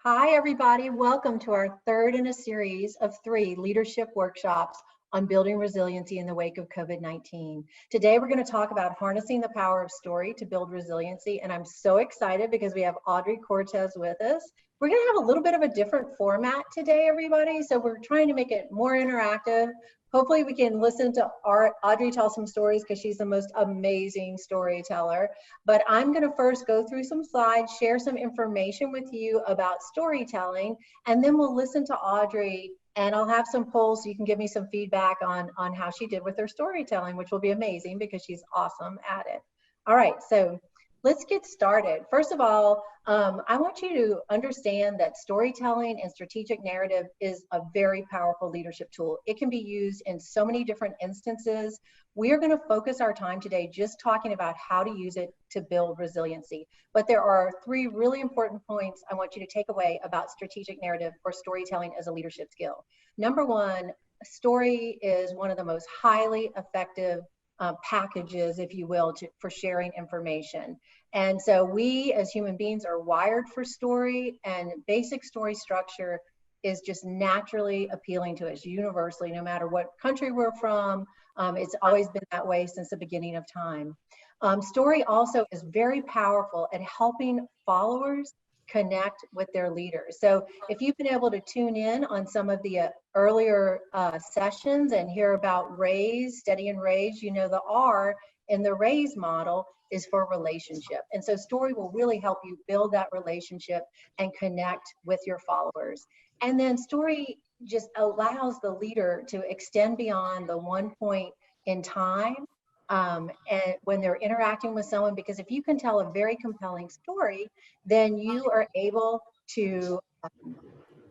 Hi, everybody. Welcome to our third in a series of 3 leadership workshops on building resiliency in the wake of COVID-19. Today, we're going to talk about harnessing the power of story to build resiliency. And I'm so excited because we have Audrey Cortez with us. We're going to have a little bit of a different format today, everybody. So we're trying to make it more interactive. Hopefully we can listen to Audrey tell some stories because she's the most amazing storyteller. But I'm going to first go through some slides, share some information with you about storytelling, and then we'll listen to Audrey, and I'll have some polls so you can give me some feedback on how she did with her storytelling, which will be amazing because she's awesome at it. All right, so let's get started. First of all, I want you to understand that storytelling and strategic narrative is a very powerful leadership tool. It can be used in so many different instances. We are going to focus our time today just talking about how to use it to build resiliency. But there are 3 really important points I want you to take away about strategic narrative or storytelling as a leadership skill. Number 1, story is one of the most highly effective packages, if you will, for sharing information. And so we as human beings are wired for story, and basic story structure is just naturally appealing to us universally, no matter what country we're from. It's always been that way since the beginning of time. Story also is very powerful at helping followers connect with their leaders. So if you've been able to tune in on some of the earlier sessions and hear about RAISE, Steady and RAISE, you know the R in the RAISE model is for relationship. And so story will really help you build that relationship and connect with your followers. And then story just allows the leader to extend beyond the one point in time and when they're interacting with someone, because if you can tell a very compelling story, then you are able to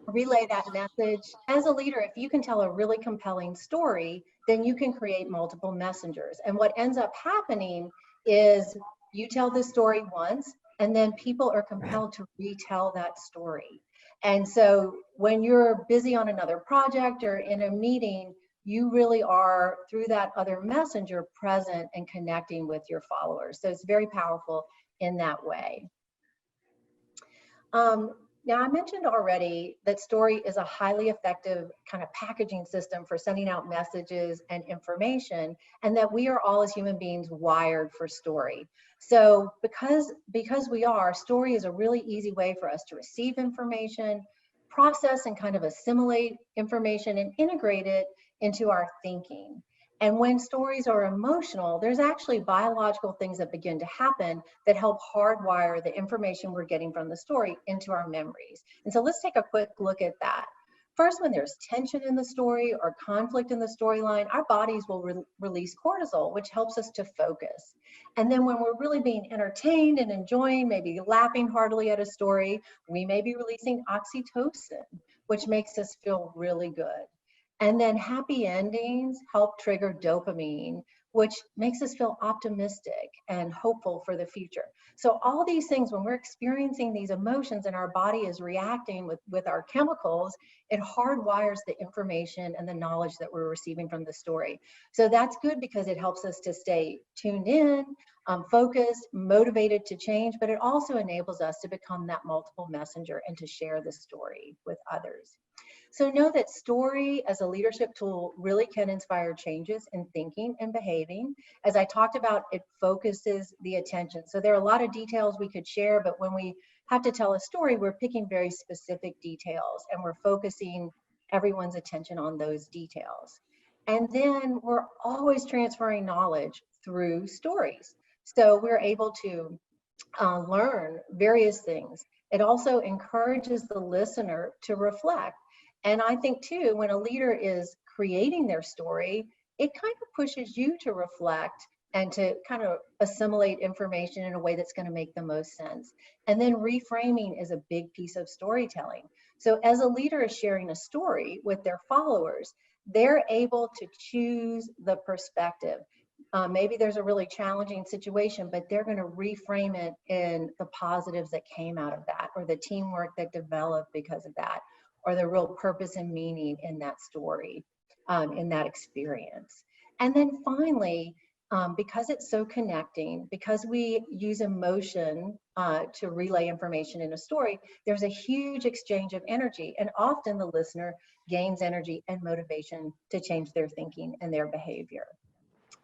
relay that message. As a leader, if you can tell a really compelling story, then you can create multiple messengers. And what ends up happening is you tell the story once, and then people are compelled to retell that story. And so when you're busy on another project or in a meeting, you really are, through that other messenger, present and connecting with your followers. So it's very powerful in that way. Now, I mentioned already that story is a highly effective kind of packaging system for sending out messages and information, and that we are all as human beings wired for story. So because we are, story is a really easy way for us to receive information, process and kind of assimilate information, and integrate it into our thinking. And when stories are emotional, there's actually biological things that begin to happen that help hardwire the information we're getting from the story into our memories. And so let's take a quick look at that. First, when there's tension in the story or conflict in the storyline, our bodies will release cortisol, which helps us to focus. And then when we're really being entertained and enjoying, maybe laughing heartily at a story, we may be releasing oxytocin, which makes us feel really good. And then happy endings help trigger dopamine, which makes us feel optimistic and hopeful for the future. So all these things, when we're experiencing these emotions and our body is reacting with our chemicals, it hardwires the information and the knowledge that we're receiving from the story. So that's good because it helps us to stay tuned in, focused, motivated to change, but it also enables us to become that multiple messenger and to share the story with others. So know that story as a leadership tool really can inspire changes in thinking and behaving. As I talked about, it focuses the attention. So there are a lot of details we could share, but when we have to tell a story, we're picking very specific details and we're focusing everyone's attention on those details. And then we're always transferring knowledge through stories. So we're able to learn various things. It also encourages the listener to reflect. And I think too, when a leader is creating their story, it kind of pushes you to reflect and to kind of assimilate information in a way that's going to make the most sense. And then reframing is a big piece of storytelling. So as a leader is sharing a story with their followers, they're able to choose the perspective. Maybe there's a really challenging situation, but they're going to reframe it in the positives that came out of that, or the teamwork that developed because of that, or the real purpose and meaning in that story, in that experience. And then finally, because it's so connecting, because we use emotion to relay information in a story, there's a huge exchange of energy, and often the listener gains energy and motivation to change their thinking and their behavior.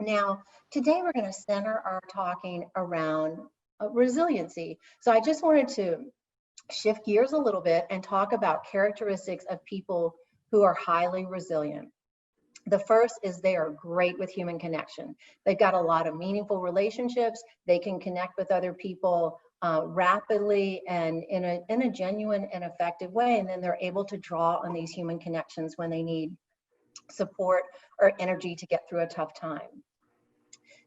Now, today we're going to center our talking around resiliency. So I just wanted to shift gears a little bit and talk about characteristics of people who are highly resilient. The first is they are great with human connection. They've got a lot of meaningful relationships. They can connect with other people rapidly and in a genuine and effective way. And then they're able to draw on these human connections when they need support or energy to get through a tough time.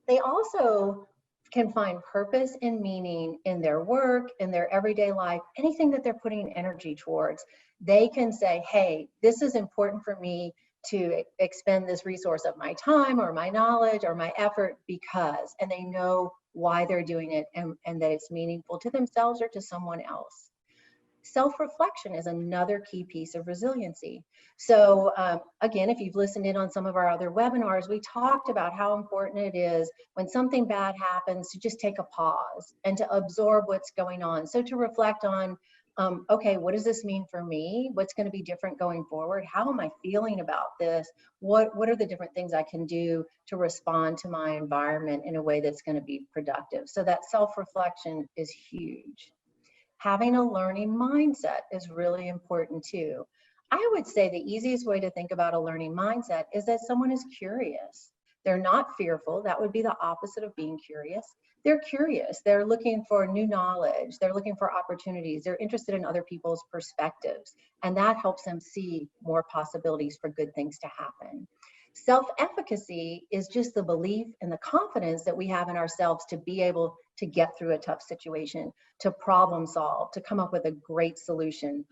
They also can find purpose and meaning in their work, in their everyday life, anything that they're putting energy towards. They can say, hey, this is important for me to expend this resource of my time or my knowledge or my effort because, and they know why they're doing it and that it's meaningful to themselves or to someone else. Self-reflection is another key piece of resiliency. So again, if you've listened in on some of our other webinars, we talked about how important it is when something bad happens to just take a pause and to absorb what's going on. So to reflect on, okay, what does this mean for me? What's going to be different going forward? How am I feeling about this? What are the different things I can do to respond to my environment in a way that's going to be productive? So that self-reflection is huge. Having a learning mindset is really important too. I would say the easiest way to think about a learning mindset is that someone is curious. They're not fearful. That would be the opposite of being curious. They're curious. They're looking for new knowledge. They're looking for opportunities. They're interested in other people's perspectives. And that helps them see more possibilities for good things to happen. Self-efficacy is just the belief and the confidence that we have in ourselves to be able to get through a tough situation, to problem solve, to come up with a great solution,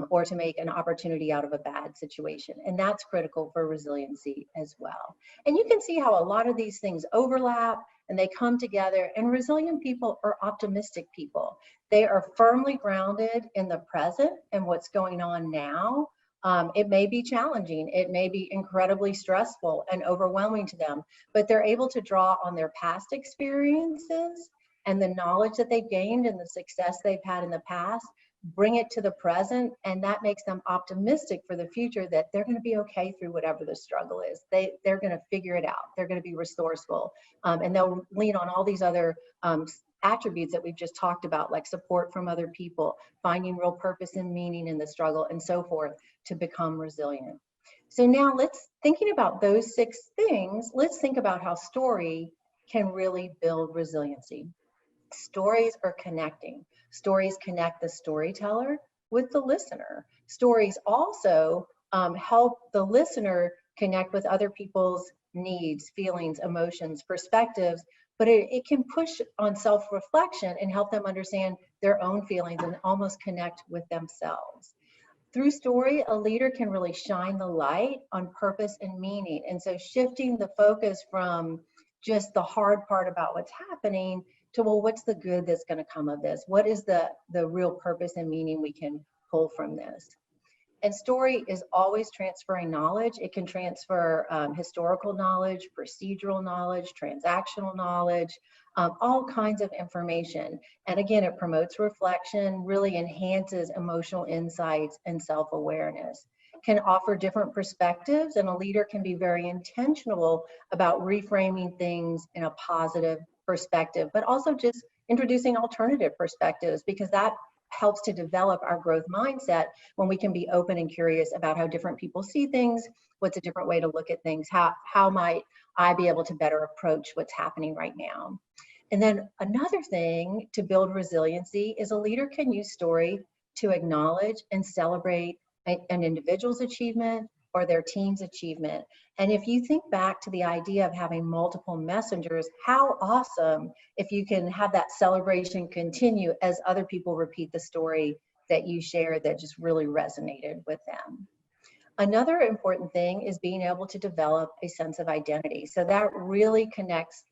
or to make an opportunity out of a bad situation. And that's critical for resiliency as well. And you can see how a lot of these things overlap and they come together. And resilient people are optimistic people. They are firmly grounded in the present and what's going on now. It may be challenging, it may be incredibly stressful and overwhelming to them, but they're able to draw on their past experiences and the knowledge that they've gained and the success they've had in the past, bring it to the present, and that makes them optimistic for the future that they're going to be okay through whatever the struggle is. They're going to figure it out. They're going to be resourceful, and they'll lean on all these other attributes that we've just talked about, like support from other people, finding real purpose and meaning in the struggle, and so forth, to become resilient. So now thinking about those 6 things, let's think about how story can really build resiliency. Stories are connecting. Stories connect the storyteller with the listener. Stories also help the listener connect with other people's needs, feelings, emotions, perspectives, but it can push on self-reflection and help them understand their own feelings and almost connect with themselves. Through story, a leader can really shine the light on purpose and meaning. And so shifting the focus from just the hard part about what's happening to, well, what's the good that's going to come of this? What is the real purpose and meaning we can pull from this? And story is always transferring knowledge. It can transfer historical knowledge, procedural knowledge, transactional knowledge, all kinds of information. And again, it promotes reflection, really enhances emotional insights and self-awareness, can offer different perspectives, and a leader can be very intentional about reframing things in a positive perspective, but also just introducing alternative perspectives, because that helps to develop our growth mindset when we can be open and curious about how different people see things, what's a different way to look at things, how might I be able to better approach what's happening right now. And then another thing to build resiliency is a leader can use story to acknowledge and celebrate an individual's achievement or their team's achievement. And if you think back to the idea of having multiple messengers, how awesome if you can have that celebration continue as other people repeat the story that you shared that just really resonated with them. Another important thing is being able to develop a sense of identity. So that really connects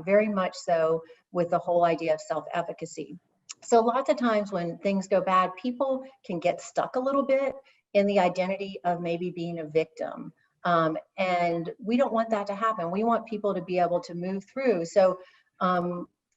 very much so with the whole idea of self-efficacy. So lots of times when things go bad, people can get stuck a little bit in the identity of maybe being a victim. And we don't want that to happen. We want people to be able to move through. So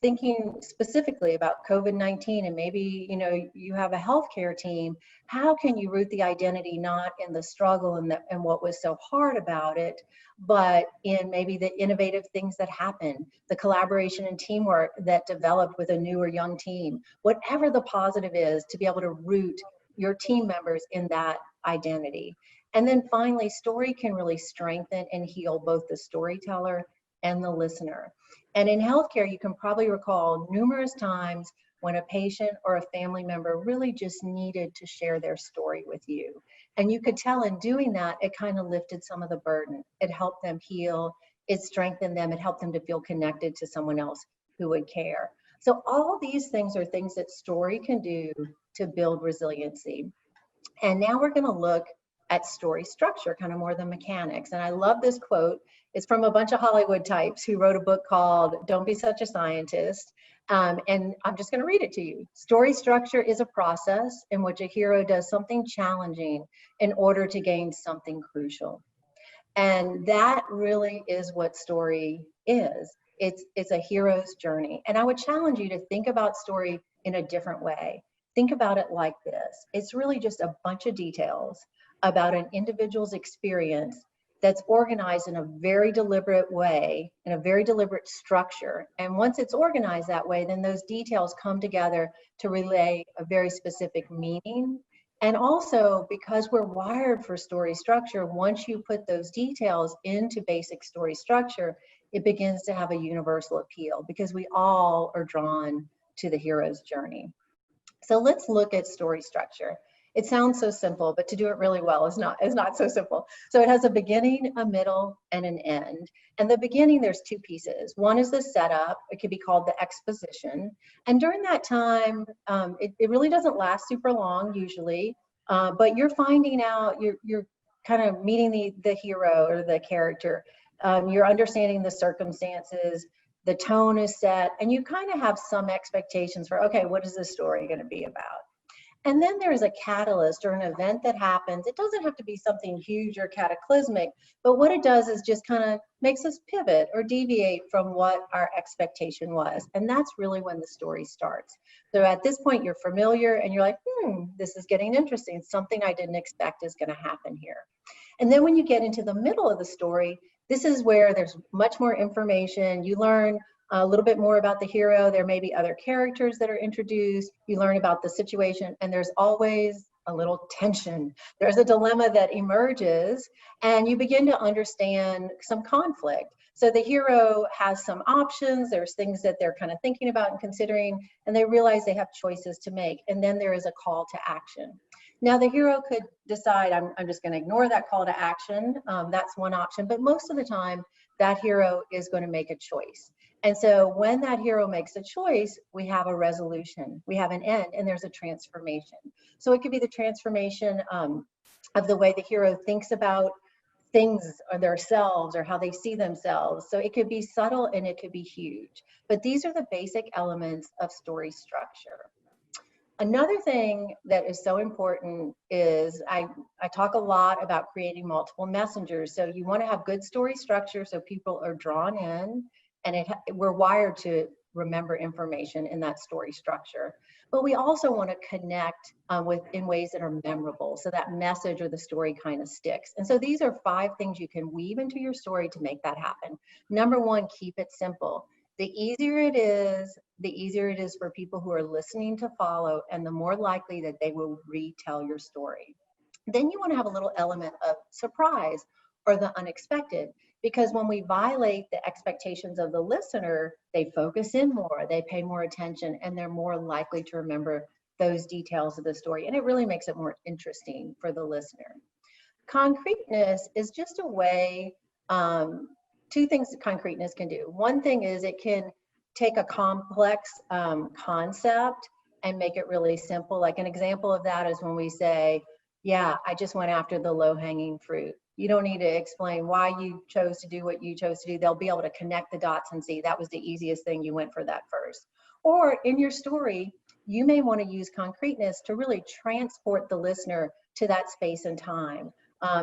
thinking specifically about COVID-19, and maybe you have a healthcare team, how can you root the identity not in the struggle and what was so hard about it, but in maybe the innovative things that happened, the collaboration and teamwork that developed with a new or young team, whatever the positive is, to be able to root your team members in that identity. And then finally, story can really strengthen and heal both the storyteller and the listener. And in healthcare, you can probably recall numerous times when a patient or a family member really just needed to share their story with you. And you could tell in doing that, it kind of lifted some of the burden. It helped them heal, it strengthened them, it helped them to feel connected to someone else who would care. So all these things are things that story can do to build resiliency. And now we're going to look at story structure, kind of more than mechanics. And I love this quote. It's from a bunch of Hollywood types who wrote a book called Don't Be Such a Scientist. And I'm just going to read it to you. Story structure is a process in which a hero does something challenging in order to gain something crucial. And that really is what story is. It's a hero's journey. And I would challenge you to think about story in a different way. Think about it like this. It's really just a bunch of details about an individual's experience that's organized in a very deliberate way, in a very deliberate structure. And once it's organized that way, then those details come together to relay a very specific meaning. And also, because we're wired for story structure, once you put those details into basic story structure, it begins to have a universal appeal because we all are drawn to the hero's journey. So let's look at story structure. It sounds so simple, but to do it really well is not so simple. So it has a beginning, a middle, and an end. And the beginning, there's two pieces. One is the setup. It could be called the exposition. And during that time, it really doesn't last super long usually, but you're finding out, you're kind of meeting the hero or the character. You're understanding the circumstances, the tone is set, and you kind of have some expectations for, okay, what is this story going to be about? And then there's a catalyst or an event that happens. It doesn't have to be something huge or cataclysmic, but what it does is just kind of makes us pivot or deviate from what our expectation was. And that's really when the story starts. So at this point, you're familiar and you're like, this is getting interesting. Something I didn't expect is going to happen here. And then when you get into the middle of the story, this is where there's much more information. You learn a little bit more about the hero. There may be other characters that are introduced. You learn about the situation, and there's always a little tension. There's a dilemma that emerges, and you begin to understand some conflict. So the hero has some options. There's things that they're kind of thinking about and considering, and they realize they have choices to make. And then there is a call to action. Now, the hero could decide, I'm just going to ignore that call to action. That's one option. But most of the time, that hero is going to make a choice. And so when that hero makes a choice, we have a resolution, we have an end, and there's a transformation. So it could be the transformation of the way the hero thinks about things or themselves or how they see themselves. So it could be subtle and it could be huge. But these are the basic elements of story structure. Another thing that is so important is I talk a lot about creating multiple messengers. So you want to have good story structure so people are drawn in, and we're wired to remember information in that story structure. But we also want to connect in ways that are memorable, so that message or the story kind of sticks. And so these are 5 things you can weave into your story to make that happen. Number 1, keep it simple. The easier it is for people who are listening to follow, and the more likely that they will retell your story. Then you want to have a little element of surprise or the unexpected, because when we violate the expectations of the listener, they focus in more, they pay more attention, and they're more likely to remember those details of the story. And it really makes it more interesting for the listener. Concreteness is just a way, 2 things that concreteness can do. One thing is it can take a complex concept and make it really simple. Like an example of that is when we say, yeah, I just went after the low-hanging fruit. You don't need to explain why you chose to do what you chose to do. They'll be able to connect the dots and see that was the easiest thing, you went for that first. Or in your story, you may want to use concreteness to really transport the listener to that space and time.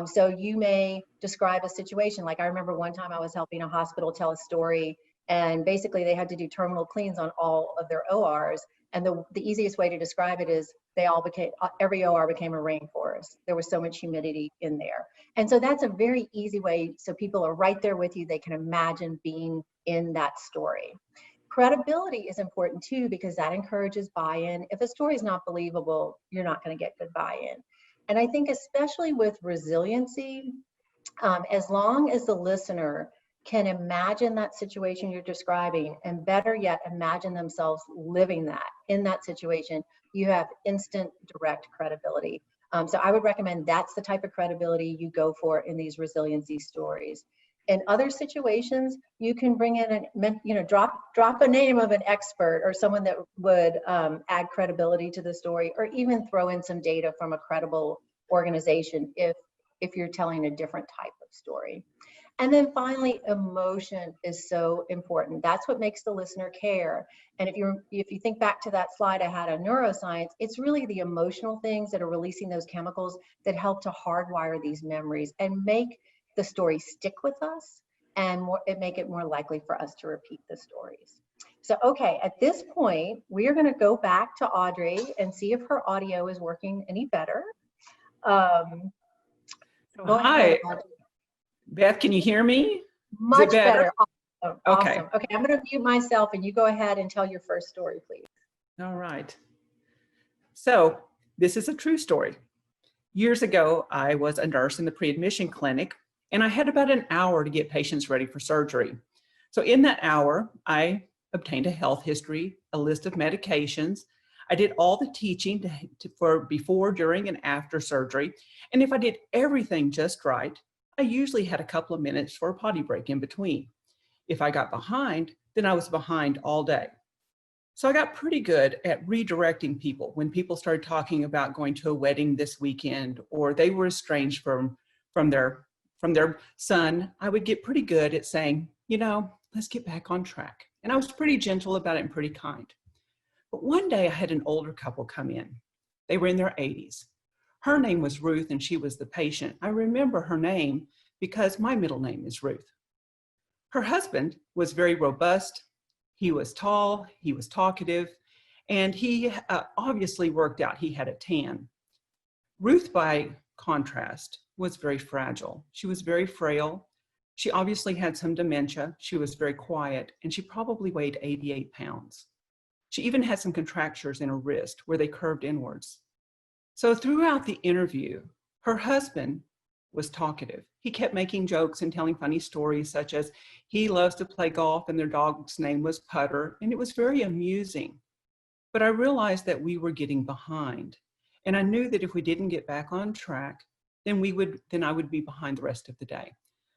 So you may describe a situation. Like I remember one time I was helping a hospital tell a story, and basically they had to do terminal cleans on all of their ORs. And the easiest way to describe it is every OR became a rainforest. There was so much humidity in there. And so that's a very easy way. So people are right there with you. They can imagine being in that story. Credibility is important too, because that encourages buy-in. If a story is not believable, you're not going to get good buy-in. And I think especially with resiliency, as long as the listener can imagine that situation you're describing, and better yet, imagine themselves living that in that situation, you have instant direct credibility. So I would recommend that's the type of credibility you go for in these resiliency stories. In other situations, you can bring in drop a name of an expert or someone that would add credibility to the story, or even throw in some data from a credible organization if you're telling a different type of story. And then finally, emotion is so important. That's what makes the listener care. And if you think back to that slide I had on neuroscience, it's really the emotional things that are releasing those chemicals that help to hardwire these memories and make the story stick with us, and make it more likely for us to repeat the stories. So, okay, at this point, we are going to go back to Audrey and see if her audio is working any better. Go ahead, Audrey. Beth, can you hear me? Much better. Awesome. Okay. Okay, I'm going to mute myself and you go ahead and tell your first story, please. All right. So this is a true story. Years ago, I was a nurse in the pre-admission clinic, and I had about an hour to get patients ready for surgery. So in that hour, I obtained a health history, a list of medications. I did all the teaching for before, during, and after surgery. And if I did everything just right, I usually had a couple of minutes for a potty break in between. If I got behind, then I was behind all day. So I got pretty good at redirecting people when people started talking about going to a wedding this weekend, or they were estranged from their son. I would get pretty good at saying, let's get back on track. And I was pretty gentle about it and pretty kind. But one day I had an older couple come in. They were in their 80s. Her name was Ruth, and she was the patient. I remember her name because my middle name is Ruth. Her husband was very robust. He was tall, he was talkative, and he obviously worked out. He had a tan. Ruth, by contrast, was very fragile. She was very frail. She obviously had some dementia. She was very quiet, and she probably weighed 88 pounds. She even had some contractures in her wrist where they curved inwards. So throughout the interview, her husband was talkative. He kept making jokes and telling funny stories, such as he loves to play golf and their dog's name was Putter, and it was very amusing. But I realized that we were getting behind, and I knew that if we didn't get back on track, then I would be behind the rest of the day.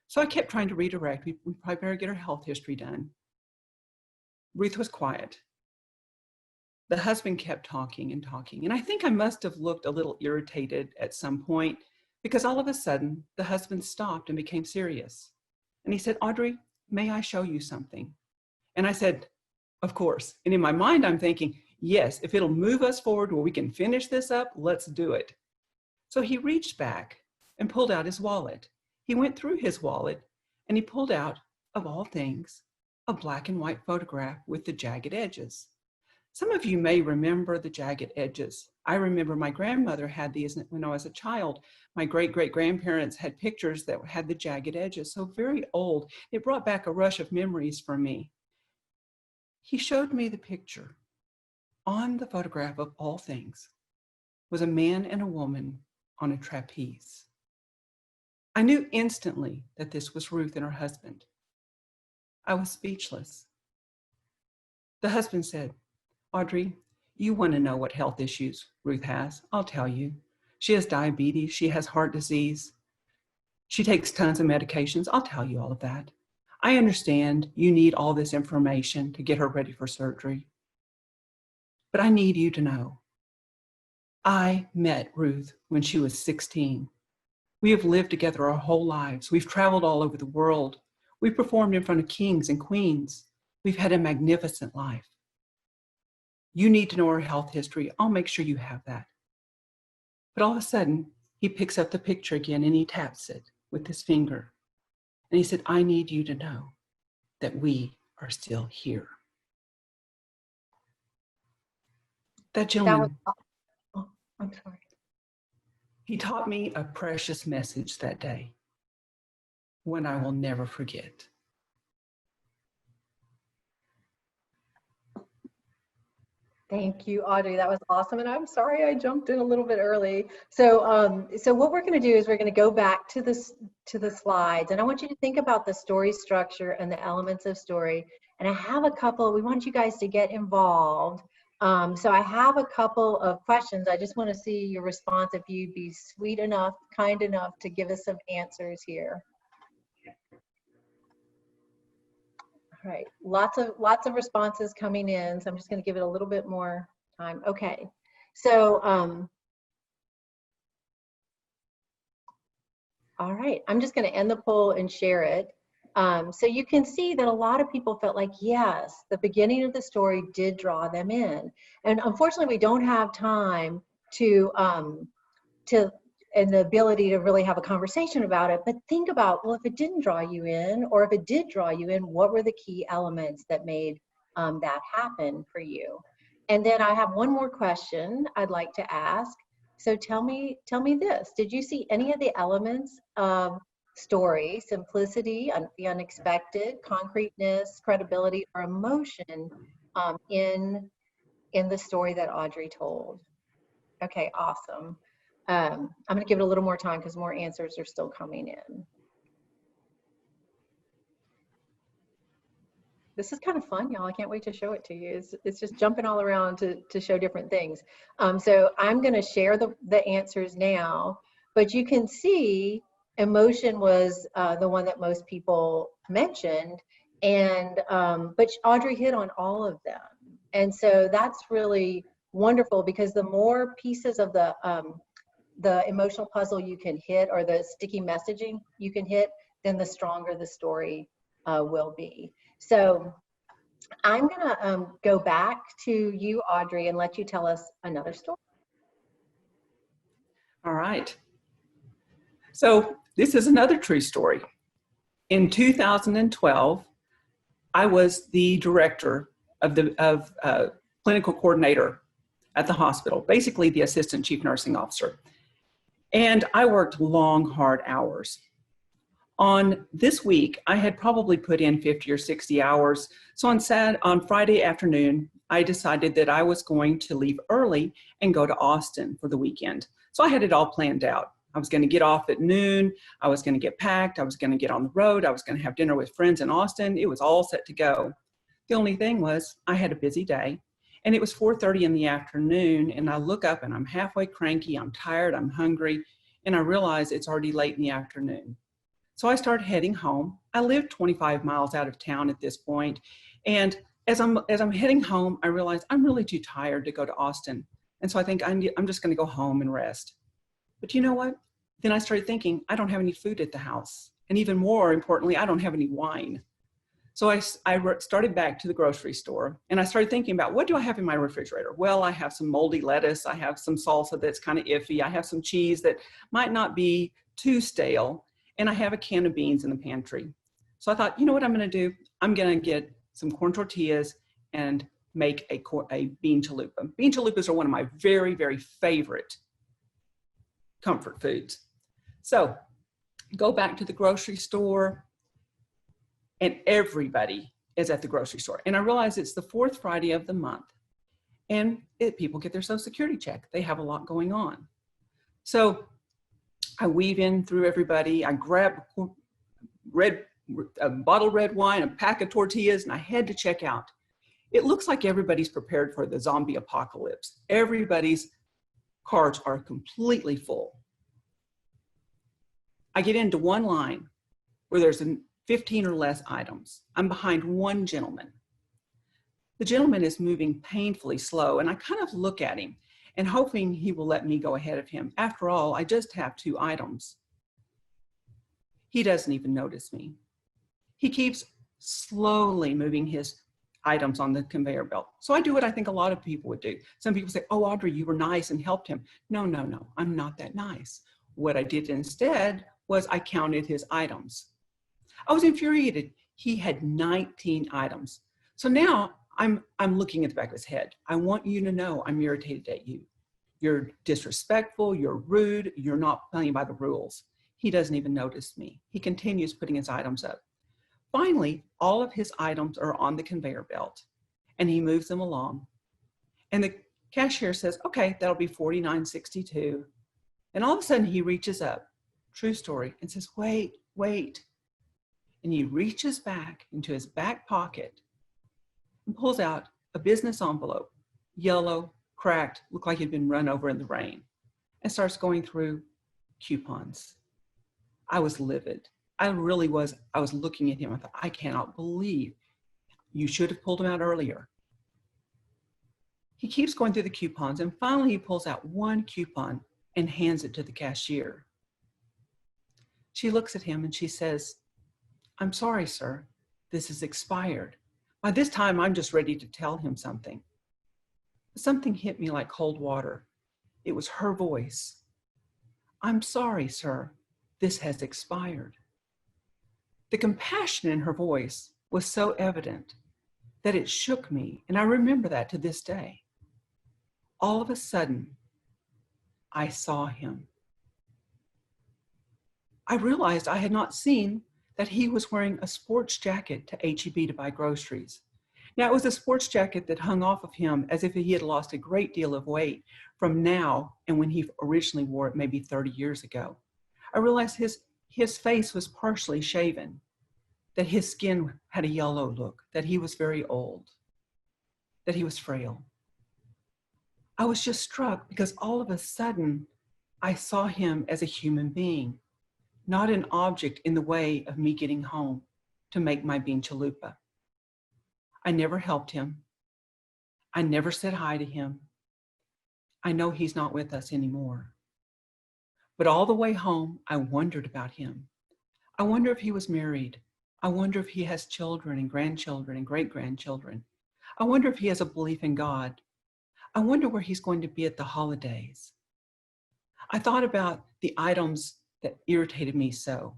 So I kept trying to redirect. We probably better get her health history done. Ruth was quiet. The husband kept talking and talking, and I think I must have looked a little irritated at some point, because all of a sudden the husband stopped and became serious. And he said, "Audrey, may I show you something?" And I said, "Of course." And in my mind, I'm thinking, yes, if it'll move us forward where we can finish this up, let's do it. So he reached back and pulled out his wallet. He went through his wallet and he pulled out, of all things, a black and white photograph with the jagged edges. Some of you may remember the jagged edges. I remember my grandmother had these when I was a child. My great-great-grandparents had pictures that had the jagged edges, so very old. It brought back a rush of memories for me. He showed me the picture. On the photograph, of all things, was a man and a woman on a trapeze. I knew instantly that this was Ruth and her husband. I was speechless. The husband said, "Audrey, you want to know what health issues Ruth has? I'll tell you. She has diabetes. She has heart disease. She takes tons of medications. I'll tell you all of that. I understand you need all this information to get her ready for surgery. But I need you to know, I met Ruth when she was 16. We have lived together our whole lives. We've traveled all over the world. We've performed in front of kings and queens. We've had a magnificent life. You need to know her health history. I'll make sure you have that." But all of a sudden, he picks up the picture again and he taps it with his finger. And he said, I need you to know that we are still here. That gentleman, Oh, I'm sorry. he taught me a precious message that day, one I will never forget. Thank you, Audrey. That was awesome. And I'm sorry I jumped in a little bit early. So, so what we're going to do is we're going to go back to the slides, and I want you to think about the story structure and the elements of story. And I have a couple. We want you guys to get involved. So I have a couple of questions. I just want to see your response. If you'd be sweet enough, kind enough to give us some answers here. All right, lots of responses coming in, so I'm just going to give it a little bit more time. Okay, so all right, I'm just going to end the poll and share it. So you can see that a lot of people felt like, yes, the beginning of the story did draw them in, and unfortunately, we don't have time to and the ability to really have a conversation about it. But think about, well, if it didn't draw you in, or if it did draw you in, what were the key elements that made that happen for you? And then I have one more question I'd like to ask. So tell me this: did you see any of the elements of story, simplicity, the unexpected, concreteness, credibility, or emotion in the story that Audrey told? Okay, awesome. I'm going to give it a little more time because more answers are still coming in. This is kind of fun, y'all. I can't wait to show it to you. It's just jumping all around to show different things. So I'm going to share the answers now, but you can see emotion was the one that most people mentioned, and but Audrey hit on all of them. And so that's really wonderful, because the more pieces of the emotional puzzle you can hit, or the sticky messaging you can hit, then the stronger the story will be. So I'm gonna go back to you, Audrey, and let you tell us another story. All right. So this is another true story. In 2012, I was the director of the clinical coordinator at the hospital, basically the assistant chief nursing officer. And I worked long, hard hours. On this week, I had probably put in 50 or 60 hours. So on Friday afternoon, I decided that I was going to leave early and go to Austin for the weekend. So I had it all planned out. I was going to get off at noon. I was going to get packed. I was going to get on the road. I was going to have dinner with friends in Austin. It was all set to go. The only thing was I had a busy day, and it was 4:30 in the afternoon, and I look up and I'm halfway cranky. I'm tired. I'm hungry. And I realize it's already late in the afternoon. So I started heading home. I lived 25 miles out of town at this point. And as I'm heading home, I realized I'm really too tired to go to Austin. And so I think I'm just going to go home and rest. But you know what? Then I started thinking, I don't have any food at the house. And even more importantly, I don't have any wine. So I started back to the grocery store, and I started thinking about, what do I have in my refrigerator? Well, I have some moldy lettuce. I have some salsa that's kind of iffy. I have some cheese that might not be too stale. And I have a can of beans in the pantry. So I thought, you know what I'm going to do? I'm going to get some corn tortillas and make a bean chalupa. Bean chalupas are one of my very, very favorite comfort foods. So go back to the grocery store, and everybody is at the grocery store. And I realize it's the fourth Friday of the month, and people get their Social Security check. They have a lot going on. So I weave in through everybody. I grab a bottle of red wine, a pack of tortillas, and I head to check out. It looks like everybody's prepared for the zombie apocalypse. Everybody's carts are completely full. I get into one line where there's 15 or less items. I'm behind one gentleman. The gentleman is moving painfully slow, and I kind of look at him and hoping he will let me go ahead of him. After all, I just have 2 items. He doesn't even notice me. He keeps slowly moving his items on the conveyor belt. So I do what I think a lot of people would do. Some people say, oh, Audrey, you were nice and helped him. No, I'm not that nice. What I did instead was I counted his items. I was infuriated. He had 19 items. So now I'm looking at the back of his head. I want you to know I'm irritated at you. You're disrespectful, you're rude, you're not playing by the rules. He doesn't even notice me. He continues putting his items up. Finally, all of his items are on the conveyor belt, and he moves them along. And the cashier says, okay, that'll be $49.62. And all of a sudden he reaches up, true story, and says, wait. And he reaches back into his back pocket and pulls out a business envelope, yellow, cracked, looked like it had been run over in the rain, and starts going through coupons. I was livid. I really was. I was looking at him. I thought, I cannot believe you should have pulled them out earlier. He keeps going through the coupons, and finally he pulls out one coupon and hands it to the cashier. She looks at him and she says, I'm sorry, sir, this is expired. By this time, I'm just ready to tell him something. Something hit me like cold water. It was her voice. I'm sorry, sir, this has expired. The compassion in her voice was so evident that it shook me, and I remember that to this day. All of a sudden, I saw him. I realized I had not seen that he was wearing a sports jacket to H-E-B to buy groceries. Now, it was a sports jacket that hung off of him as if he had lost a great deal of weight from now and when he originally wore it maybe 30 years ago. I realized his face was partially shaven, that his skin had a yellow look, that he was very old, that he was frail. I was just struck because all of a sudden I saw him as a human being, not an object in the way of me getting home to make my bean chalupa. I never helped him. I never said hi to him. I know he's not with us anymore. But all the way home, I wondered about him. I wonder if he was married. I wonder if he has children and grandchildren and great-grandchildren. I wonder if he has a belief in God. I wonder where he's going to be at the holidays. I thought about the items that irritated me so.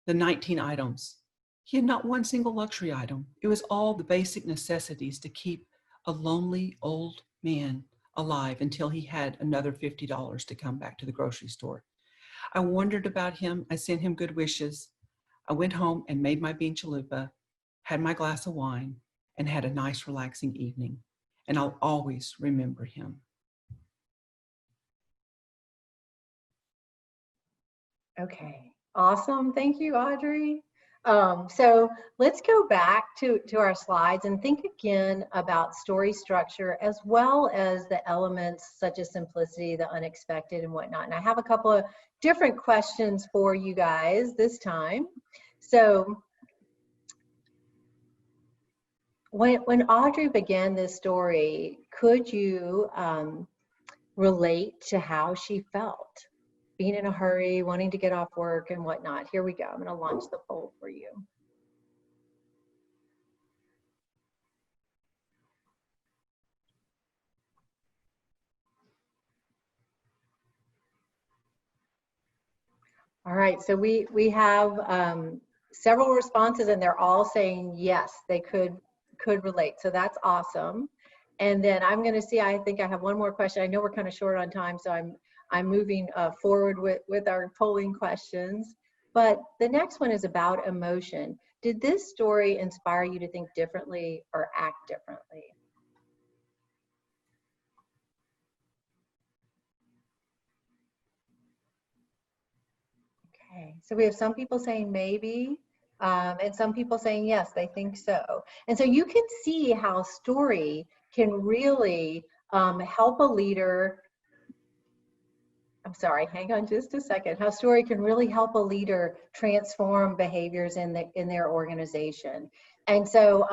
The 19 items. He had not one single luxury item. It was all the basic necessities to keep a lonely old man alive until he had another $50 to come back to the grocery store. I wondered about him. I sent him good wishes. I went home and made my bean chalupa, had my glass of wine, and had a nice relaxing evening. And I'll always remember him. Okay, awesome. Thank you, Audrey. So let's go back to our slides and think again about story structure as well as the elements such as simplicity, the unexpected, and whatnot. And I have a couple of different questions for you guys this time. So when Audrey began this story, could you relate to how she felt? Being in a hurry, wanting to get off work and whatnot. Here we go. I'm going to launch the poll for you. All right, so we have several responses and they're all saying yes, they could relate. So that's awesome. And then I'm going to see, I think I have one more question. I know we're kind of short on time, so I'm moving forward with our polling questions. But the next one is about emotion. Did this story inspire you to think differently or act differently? Okay, so we have some people saying maybe, and some people saying yes, they think so. And so you can see how story can really help a leader. I'm sorry, hang on just a second. How story can really help a leader transform behaviors in their organization. And so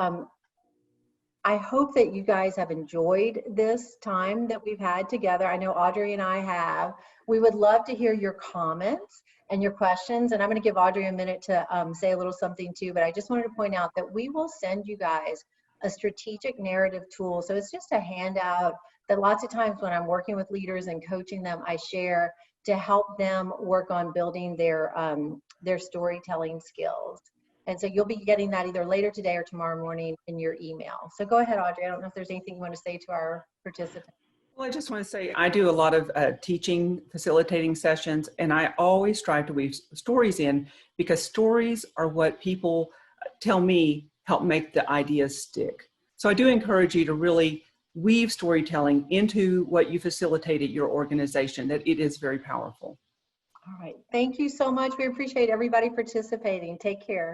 I hope that you guys have enjoyed this time that we've had together. I know Audrey and I have. We would love to hear your comments and your questions. And I'm going to give Audrey a minute to say a little something too, but I just wanted to point out that we will send you guys a strategic narrative tool. So it's just a handout that lots of times when I'm working with leaders and coaching them, I share to help them work on building their storytelling skills. And so you'll be getting that either later today or tomorrow morning in your email. So go ahead, Audrey. I don't know if there's anything you want to say to our participants. Well, I just want to say I do a lot of teaching, facilitating sessions, and I always strive to weave stories in because stories are what people tell me help make the ideas stick. So I do encourage you to really weave storytelling into what you facilitate at your organization, that it is very powerful. All right. Thank you so much. We appreciate everybody participating. Take care.